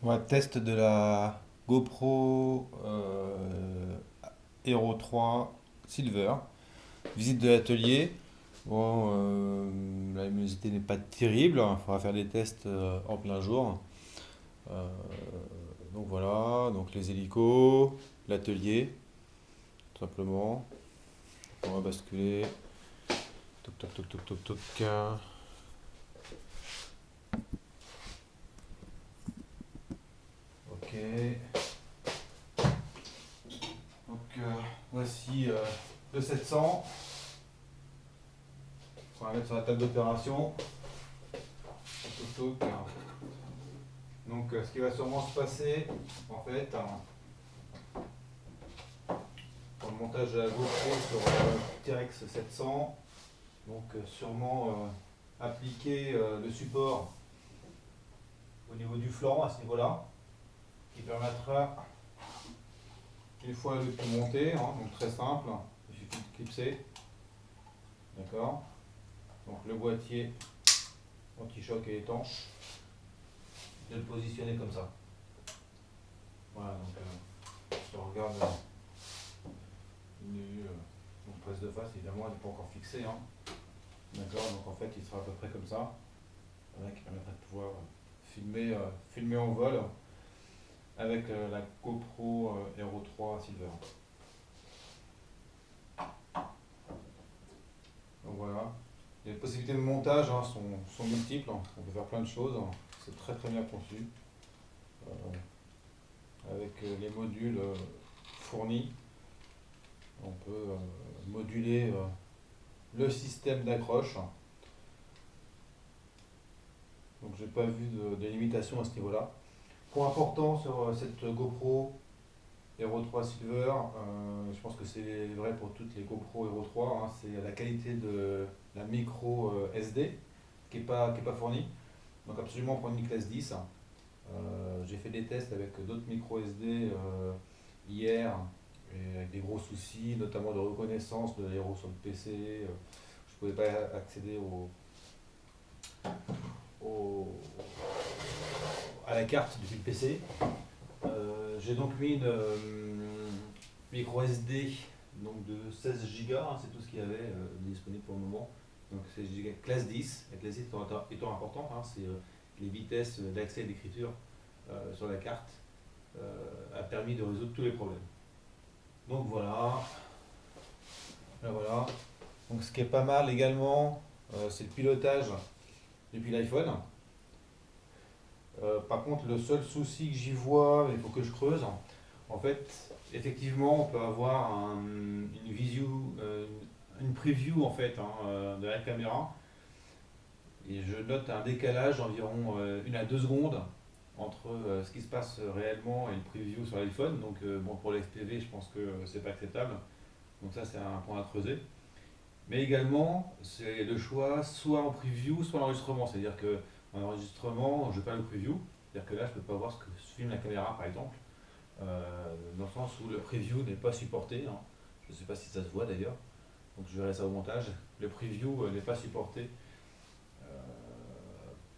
On va test de la GoPro Hero 3 Silver. Visite de l'atelier. Bon, la luminosité n'est pas terrible. Il faudra faire des tests en plein jour. Euh, donc voilà, donc les hélicos, l'atelier, tout simplement. On va basculer. Toc toc toc toc toc toc. Ok. Donc voici le 700. On va mettre sur la table d'opération. Toc, toc, toc. Donc ce qui va sûrement se passer en fait pour le montage de la GoPro sur T-Rex 700, donc sûrement appliquer le support au niveau du flanc à ce niveau-là, qui permettra une fois le tout monté, donc très simple, il suffit de clipser, d'accord. Donc le boîtier anti-choc et étanche, de le positionner comme ça. Voilà, donc si on regarde donc presse de face, évidemment, elle n'est pas encore fixée. D'accord, donc en fait, il sera à peu près comme ça. Voilà, qui permettrait de pouvoir filmer en vol avec la GoPro Hero 3 Silver. Donc voilà. Les possibilités de montage sont multiples. On peut faire plein de choses. C'est très très bien conçu. Avec les modules fournis, on peut moduler le système d'accroche. Donc j'ai pas vu de limitation à ce niveau-là. Point important sur cette GoPro Hero 3 Silver, je pense que c'est vrai pour toutes les GoPro Hero 3, c'est la qualité de la micro SD qui est pas fournie. Donc absolument prendre une classe 10. J'ai fait des tests avec d'autres micro SD hier, et avec des gros soucis, notamment de reconnaissance de l'héros sur le PC. Je ne pouvais pas accéder au- à la carte depuis le PC. J'ai donc mis une micro SD donc de 16 Go, c'est tout ce qu'il y avait disponible pour le moment. Donc 16 Go classe 10, la classe 10 étant importante, c'est les vitesses d'accès et d'écriture sur la carte a permis de résoudre tous les problèmes. Donc voilà, là, voilà. Donc ce qui est pas mal également, c'est le pilotage depuis l'iPhone. Par contre, le seul souci que j'y vois, il faut que je creuse. En fait, effectivement, on peut avoir une view, une preview en fait de la caméra. Et je note un décalage d'environ 1 à 2 secondes entre ce qui se passe réellement et le preview sur l'iPhone. Donc bon, pour l'FPV, je pense que c'est pas acceptable. Donc ça, c'est un point à creuser. Mais également, c'est le choix soit en preview, soit en enregistrement. C'est-à-dire que en enregistrement, je perds le preview. C'est-à-dire que là, je ne peux pas voir ce que filme la caméra, par exemple. Dans le sens où le preview n'est pas supporté. Je ne sais pas si ça se voit d'ailleurs. Donc je verrai ça au montage. Le preview n'est pas supporté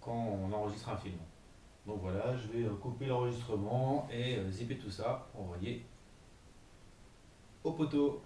quand on enregistre un film. Donc voilà, je vais couper l'enregistrement et zipper tout ça pour envoyer au poteau.